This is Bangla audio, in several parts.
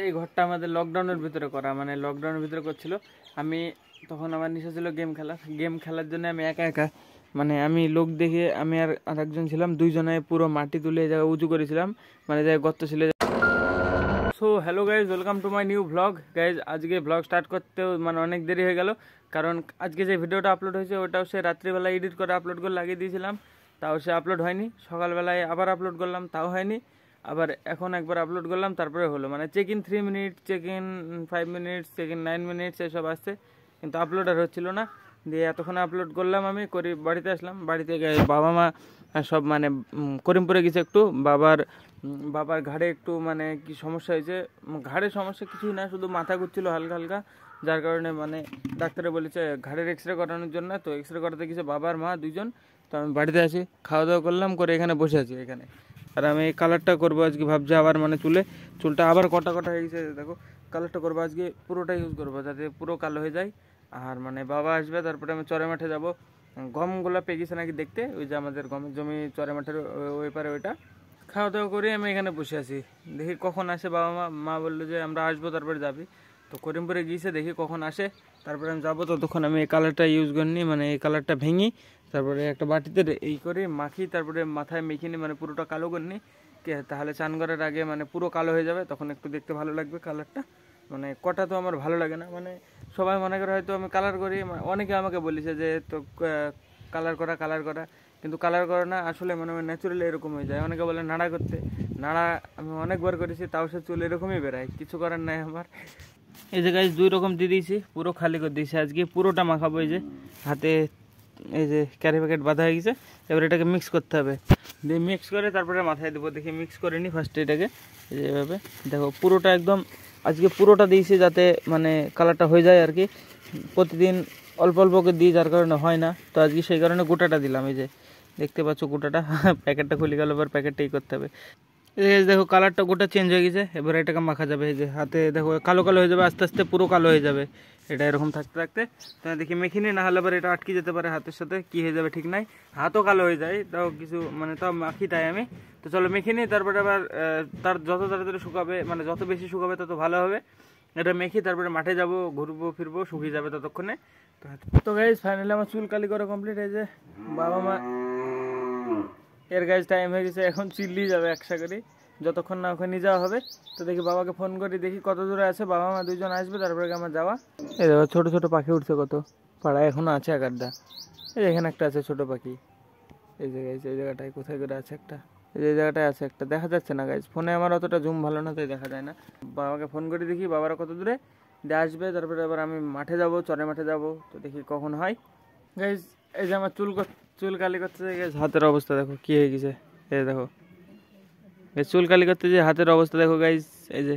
এই ঘরটা আমাদের লকডাউনের ভিতরে করা, মানে লকডাউনের ভিতরে করছিল। আমি তখন আমার নেশা ছিল গেম খেলার জন্য আমি একা একা, মানে আমি লোক দেখে আমি আর আরেকজন ছিলাম, দুইজনে পুরো মাটি তুলে এই জায়গায় উঁচু করেছিলাম, মানে জায়গায় গর্ত ছিল। So hello guys, welcome to my new blog. Guys আজকে ব্লগ স্টার্ট করতেও মানে অনেক দেরি হয়ে গেল, কারণ আজকে যে ভিডিওটা আপলোড হয়েছে ওটাও সে রাত্রিবেলা এডিট করে আপলোড করে লাগিয়ে দিয়েছিলাম, তাও সে আপলোড হয়নি। সকালবেলায় আবার আপলোড করলাম, তাও হয়নি। আবার এখন একবার আপলোড করলাম, তারপরে হলো। মানে check in 3 minute, check in 5 minutes, check in 9 minutes এসব আসছে, কিন্তু আপলোড আর হচ্ছিল না। দিয়ে এতক্ষণ আপলোড করলাম, আমি করি বাড়িতে আসলাম। বাড়িতে বাবা মা সব মানে করিমপুরে গেছে একটু, বাবার ঘাড়ে একটু মানে কি সমস্যা হয়েছে। ঘাড়ের সমস্যা কিছুই না, শুধু মাথা ঘুরছিল হালকা হালকা, যার কারণে মানে ডাক্তারে বলেছে ঘাড়ের এক্সরে করানোর জন্য। তো এক্সরে করাতে গেছে বাবার মা দুজন। তো আমি বাড়িতে আছি, খাওয়া দাওয়া করলাম, করে এখানে বসে আছি এখানে। আর আমি এই কালারটা করবো আজকে, ভাবছি আবার মানে চুলটা আবার কটা হয়ে গেছে, দেখো কালারটা করবো আজকে, পুরোটা ইউজ করবো যাতে পুরো কালো হয়ে যায়। আর মানে বাবা আসবে, তারপরে আমি চরে মাঠে যাবো। গমগুলো পেয়ে গেছে নাকি দেখতে, ওই যে আমাদের গমের জমি চরে মাঠের ওই পারে, ওইটা। খাওয়া দাওয়া করে আমি এখানে বসে আছি, দেখি কখন আসে বাবা মা বললো যে আমরা আসবো তারপরে যাবি। তো করিমপুরে গিয়েছে, দেখি কখন আসে, তারপরে আমি যাবো। ততক্ষণ আমি এই কালারটা ইউজ করিনি, মানে এই কালারটা ভেঙি, তারপরে একটা বাটিতে এই করে মাখি, তারপরে মাথায় মেখে নিই, মানে পুরোটা কালো করিনি, তাহলে চান করার আগে মানে পুরো কালো হয়ে যাবে, তখন একটু দেখতে ভালো লাগবে কালারটা। মানে কটা তো আমার ভালো লাগে না, মানে সবাই মনে করে হয়তো আমি কালার করি, অনেকে আমাকে বলেছে যে তো কালার করা, কিন্তু কালার করা না, আসলে মনে হয় ন্যাচুরালি এরকম হয়ে যায়। অনেকে বলে নাড়া করতে, নাড়া আমি অনেকবার করেছি, তাও সে চুল এরকমই বেরায়, কিছু করার নাই আমার। এই যে গাইস 2 রকম দিয়ে দিয়েছি, পুরো খালি করে দিয়েছি আজকে, পুরোটা মাখাবো। এই যে হাতে এই যে ক্যারি প্যাকেট বাঁধা হয়ে গেছে, এবার এটাকে মিক্স করতে হবে। দিয়ে মিক্স করে তারপরে মাথায় দেবো। দেখি মিক্স করে নিই ফার্স্টে এটাকে, এইভাবে দেখো পুরোটা একদম আজকে পুরোটা দিয়েছি যাতে মানে কালারটা হয়ে যায় আর কি। প্রতিদিন অল্প অল্প করে দিই, যার কারণে হয় না, তো আজকে সেই কারণে গোটাটা দিলাম। এই যে দেখতে পাচ্ছ গোটাটা, প্যাকেটটা খুলে গেল, এবার প্যাকেটটাই করতে হবে। এই দেখো কালারটা গোটা চেঞ্জ হয়ে গেছে, এবার এটাকে মাখা যাবে। এই যে হাতে দেখো কালো কালো হয়ে যাবে, আস্তে আস্তে পুরো কালো হয়ে যাবে এটা, এরকম থাকতে থাকতে। তো দেখি মেখে নিই, না হলে আবার এটা আটকে যেতে পারে হাতের সাথে, কি হয়ে যাবে ঠিক নাই। হাতও কালো হয়ে যায়, তাও কিছু মানে তাও মাখি তাই আমি। তো চলো মেখে নিই, তারপরে আবার তার যত তাড়াতাড়ি শুকাবে, মানে যত বেশি শুকাবে তত ভালো হবে। এটা মেখে তারপরে মাঠে যাব, ঘুরবো ফিরবো, শুকিয়ে যাবে ততক্ষণে। তো গাইজ ফাইনালি আমার চুল কালি করা কমপ্লিট। এই যে বাবা মা এর গাইজ টাইম হয়ে গেছে, এখন চিল্লি যাবে একসা করে, যতক্ষণ না ওখানে নিয়ে যাওয়া হবে। তো দেখি বাবাকে ফোন করি, দেখি কত দূরে আছে, বাবা মা দুজন আসবে, তারপরে আমার যাওয়া। এই দেখো ছোট ছোট পাখি উঠছে কত, পাড়ায় এখনো আছে এক আধটা। এই এখানে একটা আছে ছোট পাখি, এই জায়গায়, এই জায়গাটায় কোথায় করে আছে একটা, এই জায়গাটায় আছে একটা, দেখা যাচ্ছে না গাইজ, ফোনে আমার অতটা জুম ভালো না, তাই দেখা যায় না। বাবাকে ফোন করে দেখি বাবারা কত দূরে দিয়ে আসবে, তারপরে আবার আমি মাঠে যাব, চরে মাঠে যাব। তো দেখি কখন হয়। গাইজ এই যে আমার চুল কালি করতে গাইজ, হাতের অবস্থা দেখো কি হয়ে গেছে। এই দেখো চুল কালি করতে যে হাতের অবস্থা দেখো গাইজ, এই যে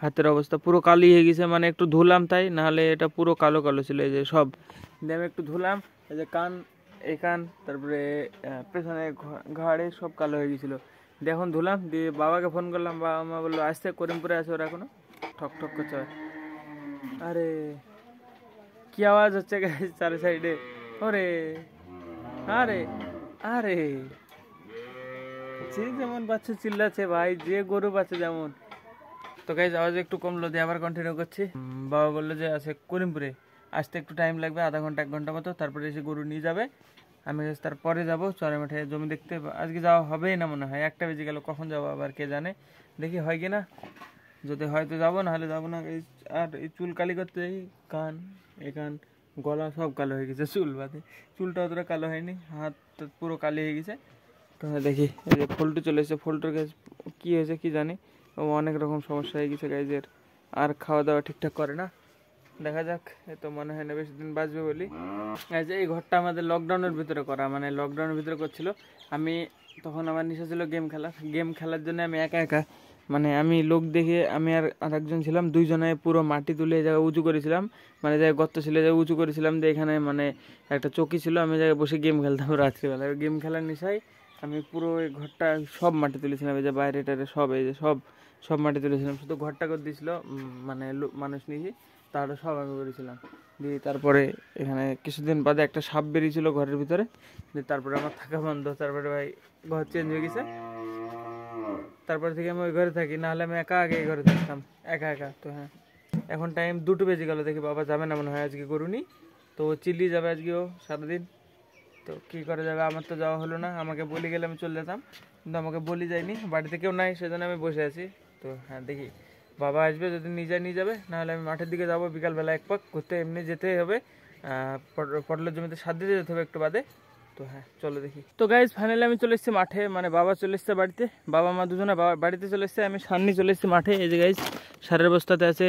হাতের অবস্থা পুরো কালি হয়ে গেছে, মানে একটু ধুলাম তাই, নাহলে এটা পুরো কালো কালো ছিল। এই যে সব দিয়ে আমি একটু ধুলাম, এই যে এই কান, তারপরে পেছনে ঘাড়ে সব কালো হয়ে গেছিলো, দিয়ে এখন ধুলাম। দিয়ে বাবাকে ফোন করলাম, বাবা মা বললো আসতে, করিমপুরে আছে ওরা এখনো, ঠক ঠক করছে। আরে কি আওয়াজ হচ্ছে গাইজ চারি সাইডে, ওরে আরে আরে যে যেমন বাচ্চা চিল্লাচ্ছে ভাই, যে গরু বাচ্চা যেমন। তো গাইজ আওয়াজ একটু কমলো, দিয়ে আবার কন্টিনিউ করছি। বাবা বললো যে আছে করিমপুরে, আসতে একটু টাইম লাগবে, আধা ঘন্টা 1 ঘন্টা মতো, তারপরে এসে গরু নিয়ে যাবে। আমি তারপরে যাবো চরে মাঠে জমি দেখতে। আজকে যাওয়া হবেই না মনে হয়, 1টা বেজে গেল, কখন যাবো আবার কে জানে, দেখি হয় কি না। যদি হয়তো যাবো, নাহলে যাবো না। আর এই চুল কালি করতে কান, কান গলা সব কালো হয়ে গেছে, চুল বাদে চুলটা অতটা কালো হয়নি, হাত পুরো কালি হয়ে গেছে। তো দেখি এই যে ফল্টু চলে এসেছে, ফল্টুর গাছ কী হয়েছে কি জানি, ও অনেক রকম সমস্যা হয়ে গেছে গাইজের, আর খাওয়া দাওয়া ঠিকঠাক করে না। দেখা যাক, এ তো মনে হয় না বেশি দিন বাঁচবে বলি। এই ঘরটা আমাদের লকডাউনের ভিতরে করা, মানে লকডাউনের ভিতরে করছিল। আমি তখন আমার নেশা ছিল গেম খেলার জন্য আমি একা একা, মানে আমি লোক দেখে আমি আর আরেকজন ছিলাম, দুইজনে পুরো মাটি তুলে এই জায়গায় উঁচু করেছিলাম, মানে জায়গায় গর্ত ছিল জায়গায় উঁচু করেছিলাম। দিয়ে এখানে মানে একটা চৌকি ছিল, আমি জায়গায় বসে গেম খেলতাম রাত্রিবেলা। গেম খেলার নেশায় আমি পুরো এই ঘরটা সব মাটি তুলেছিলাম, এই যে বাইরে টাইরে সব, এই যে সব মাটি তুলেছিলাম, শুধু ঘরটা করে দিয়েছিল মানে মানুষ নিয়েছি, তাহলে সব আমি করেছিলাম। দিয়ে তারপরে এখানে কিছুদিন বাদে একটা সাপ বেরিয়েছিল ঘরের ভিতরে, দিয়ে তারপরে আমার থাকা বন্ধ, তারপরে ভাই ঘর চেঞ্জ হয়ে গেছে। তারপর থেকে আমি ওই ঘরে থাকি, নাহলে আমি একা আগে এই ঘরে থাকতাম একা একা। তো হ্যাঁ, এখন টাইম 2টো বেজে গেল, দেখি বাবা যাবে না মনে হয় আজকে গরুনি, তো চিল্লি যাবে আজকেও সারাদিন। তো কী করা যাবে, আমার তো যাওয়া হলো না, আমাকে বলি গেলে আমি চলে যেতাম, কিন্তু আমাকে বলি যায়নি, বাড়িতে কেউ নাই সেজন্য আমি বসে আছি। তো হ্যাঁ দেখি বাবা আসবে, যদি নিয়ে যাবে, নাহলে আমি মাঠের দিকে যাবো বিকালবেলা এক পাক ঘুরতে, এমনি যেতেই হবে, পটলের জমিতে সার দিতে যেতে হবে একটু বাদে। তো হ্যাঁ চলো দেখি। তো গাইজ ফাইনালি আমি চলে এসেছি মাঠে, মানে বাবা চলে এসছে বাড়িতে, বাবা মা দুজনে বাড়িতে চলে এসছে, আমি সার নিয়ে চলে এসেছি মাঠে। এই যে গাইজ সারের বস্তাতে আছে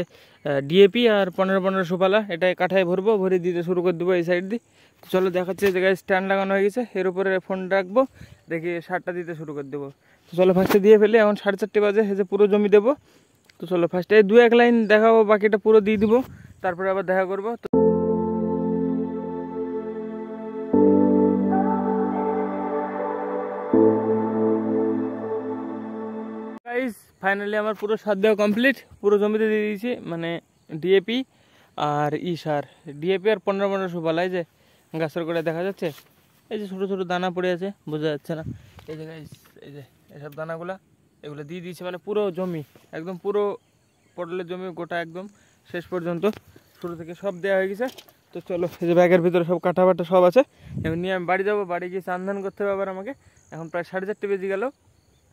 ডিএপি আর 15 সুপালা, এটাই কাঠায় ভরবো, ভরে দিতে শুরু করে দেবো এই সাইড দিয়ে। তো চলো দেখাচ্ছে, যে গাইজ স্ট্যান্ড লাগানো হয়ে গেছে, এর উপরে ফোন রাখবো, দেখি সারটা দিতে শুরু করে দেবো। তো চলো ফার্স্টে দিয়ে ফেলি, এখন 4:30 বাজে, এই যে পুরো জমি দেবো। তো চলো ফার্স্টে 2-1 লাইন দেখাবো, বাকিটা পুরো দিয়ে দিব, তারপরে আবার দেখা করবো। তো গাইস ফাইনালি আমার পুরো সার দেওয়া কমপ্লিট, পুরো জমিতে দিয়ে দিয়েছি, মানে ডিএপি আর সার, ডিএপি আর 15 সুপালা। এই যে গাছের করে দেখা যাচ্ছে, এই যে ছোটো ছোটো দানা পড়ে আছে, বোঝা যাচ্ছে না, এই যে গাইস এই যে এসব দানাগুলা, এগুলো দিয়ে দিয়েছি, মানে পুরো জমি একদম, পুরো পটলের জমি গোটা একদম শেষ পর্যন্ত, শুরু থেকে সব দেওয়া হয়ে গেছে। তো চলো, এই যে ব্যাগের ভিতরে সব কাটা বাটা সব আছে, এবার নিয়ে আমি বাড়ি যাবো, বাড়ি গিয়ে চান করতে হবে আবার আমাকে, এখন প্রায় 4:30 বেজে গেল।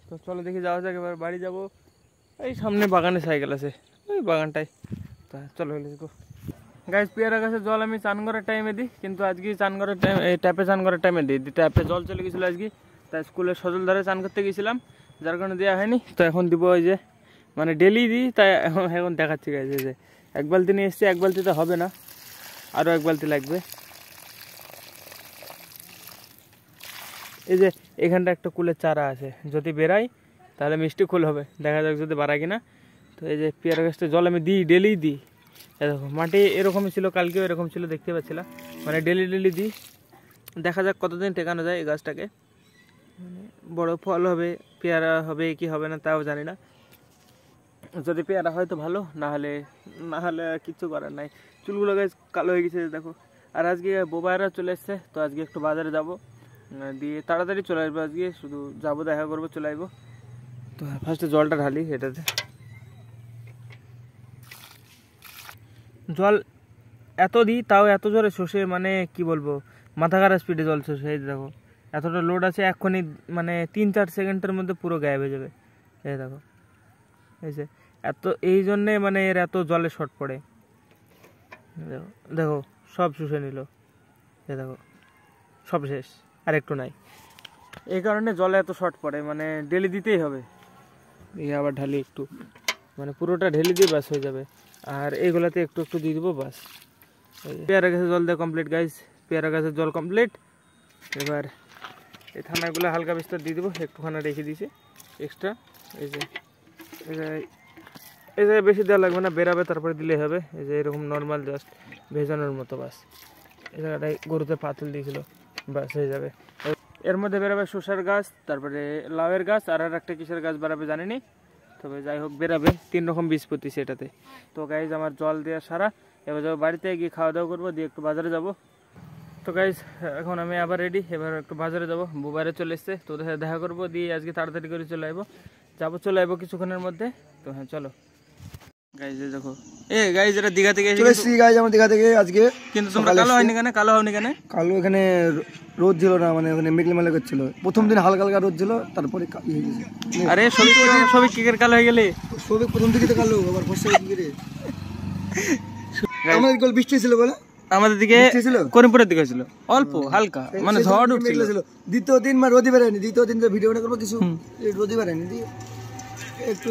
তো চলো দেখি যাওয়া যাক, এবার বাড়ি যাবো। এই সামনে বাগানে সাইকেল আছে, ওই বাগানটায়। তা চলো গাইজ, পেয়ারা গাছের জল আমি চান করার টাইমে দিই, কিন্তু আজকে চান করার টাইম, এই ট্যাপে চান করার টাইমে দিই, ট্যাপে জল চলে গেছিলো আজকে, তাই স্কুলের সজল ধারে চান করতে গেছিলাম, যার কারণে দেওয়া হয়নি। তো এখন দিব, ওই যে মানে ডেলি দিই, তাই এখন দেখাচ্ছি গাইজ, এই যে 1 বালতি নিয়ে এসছি, 1 বালতিতে হবে না, আরও 1 বালতি লাগবে। এই যে এখানটা একটা কুলের চারা আছে, যদি বেরাই তাহলে মিষ্টি কুল হবে, দেখা যাক যদি বাড়ায় কিনা। তো এই যে পেয়ারা গাছটা জল আমি দিই, ডেলি দিই, দেখো মাটি এরকমই ছিল, কালকেও এরকম ছিল, দেখতে পাচ্ছিলাম, মানে ডেলি দিই, দেখা যাক কতদিন টেকানো যায় এই গাছটাকে, মানে বড় ফল হবে, পেয়ারা হবে কি হবে না তাও জানি না, যদি পেয়ারা হয় তো ভালো, না হলে কিচ্ছু করার নাই। চুলগুলো গাছ কালো হয়ে গেছে দেখো। আর আজকে বোবাইরা চলে এসছে, তো আজকে একটু বাজারে যাব, দিয়ে তাড়াতাড়ি চলে আসবো, আজকে শুধু যাবো, দেখা করবো, চলে আসবো। তো ফার্স্টে জলটা ঢালি, এটাতে জল এত দিই, তাও এত জোরে শোষে, মানে কি বলবো, মাথা খারাপ স্পিডে জল শোষে। এই দেখো এতটা লোড আছে, এক্ষুনি মানে 3-4 সেকেন্ডের মধ্যে পুরো গায়েব হয়ে যাবে। এই দেখো, এই যে এত, এই জন্যে মানে এর এত জলে শর্ট পড়ে, দেখো দেখো সব শুষে নিল, এই দেখো সব শেষ, আর একটু নাই, এই কারণে জলে এত শর্ট পড়ে, মানে ডেলি দিতেই হবে। এই আবার ঢালি একটু, মানে পুরোটা ঢেলে দিয়ে বাস হয়ে যাবে, আর এইগুলাতে একটু একটু দিয়ে দেবো বাস। পেয়ারা গাছের জল দেওয়া কমপ্লিট গাইস, পেয়ারা গাছের জল কমপ্লিট। এবার এই থানাগুলো হালকা বিস্তার দিয়ে দেবো, একটুখানি রেখে দিয়েছি এক্সট্রা। এই যে এই যে বেশি দেওয়া লাগবে না, বেরাবে তারপরে দিলে হবে। এই যে এরকম নর্মাল জাস্ট ভেজানোর মতো বাস, এই জায়গাটায় গরুতে পাথর দিয়েছিল, বাস হয়ে যাবে। এর মধ্যে বেরাবে শসার গাছ, তারপরে লাউয়ের গাছ, আর একটা কিসের গাছ বেরাবে জানি নি, তবে যাই হোক বেরাবে, 3 রকম বীজ পুঁতিছি এটাতে। তো গাইজ আমার জল দেওয়া সারা, এবার যাবো বাড়িতে গিয়ে খাওয়া দাওয়া করবো, দিয়ে একটু বাজারে যাব। তো গাইজ এখন আমি আবার রেডি, এবার একটু বাজারে যাবো, বুবারে চলে এসছে, তো ওদের সাথে দেখা করবো, দিয়ে আজকে তাড়াতাড়ি করে চলে আসবো কিছুক্ষণের মধ্যে। তো হ্যাঁ চলো গাইজ, দেখো এ গাইজ এটা দীঘা থেকে এসেছি গাইজ, আমার দীঘা থেকে আজকে। কিন্তু তোমরা কালো হয়নি কেন? কালো হয়নি কেন? কালো এখানে রোদ ছিল না, মানে ওখানে মেঘলা করছিল, প্রথম দিন হালকা হালকা রোদ ছিল, তারপরে হয়ে গেছে। আরে সবিক কি করে কালো হয়ে গেলে? সবিক প্রথম দিকে তো কালো, আবার বর্ষা কি করে? আমাদের গোল বৃষ্টি ছিল বলে, আমাদের দিকে করিমপুরের দিকে ছিল অল্প হালকা, মানে ঝড় উঠছিল। দ্বিতীয় দিন মানে রোদই বেড়ায়নি, দ্বিতীয় দিন ভিডিওটা করবো কিছু রোদই বেড়ায়নি, একটু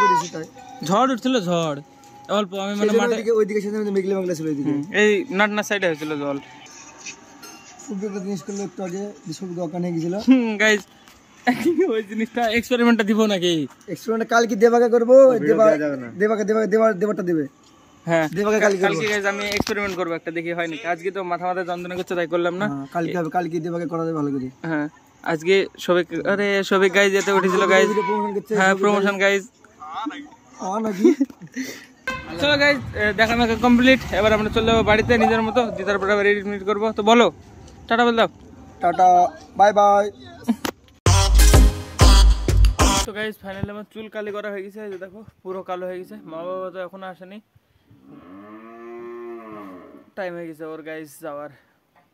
করেছি, তাই ঝড় উঠছিল, ঝড় অল্প। আমি মানে মাঠে ওইদিকে সেদিন মেঘলা ছিল, ওইদিকে এই নাটনা সাইডে হয়েছিল জল। খুব একটা জিনিস করলো একটু আগে, বিস্কুট দোকান হয়ে গেছিল গাইজ, ওই জিনিসটা এক্সপেরিমেন্টটা দিব নাকি? এক্সপেরিমেন্ট কালকে দেবাকে করবো, দেবাটা দেবে। হ্যাঁ কালকে গাইজ আমি এক্সপেরিমেন্ট করবো একটা, দেখি হয় নাকি। আজকে তো মাথা যন্ত্রণা করছে, তাই করলাম না। কালকে হবে, কালকে দেবাকে করা যাবে ভালো করে। হ্যাঁ আজকে সবিক গাইজ যেতে উঠেছিল গাইজ, হ্যাঁ প্রমোশন গাইজ। চলো গাইজ দেখা মেখা কমপ্লিট, এবার আমরা চলে যাবো বাড়িতে নিজের মতো, দিয়ে তারপরে আবার এডিট করবো। তো বলো টাটা বল দাও। Tata bye bye. তো গাইজ ফাইনালি আমার চুল কালি করা হয়ে গেছে, এই যে দেখো পুরো কালো হয়ে গেছে। মা বাবা তো এখনো আসেনি, টাইম হয়ে গেছে ওর গাইজ যাওয়ার।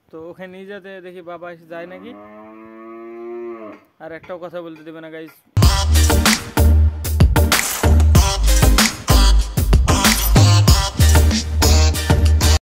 তো ওখানে নিয়ে যেতে দেখি বাবা এসে যায় নাকি, আর একটাও কথা বলতে দেবে না গাইজ।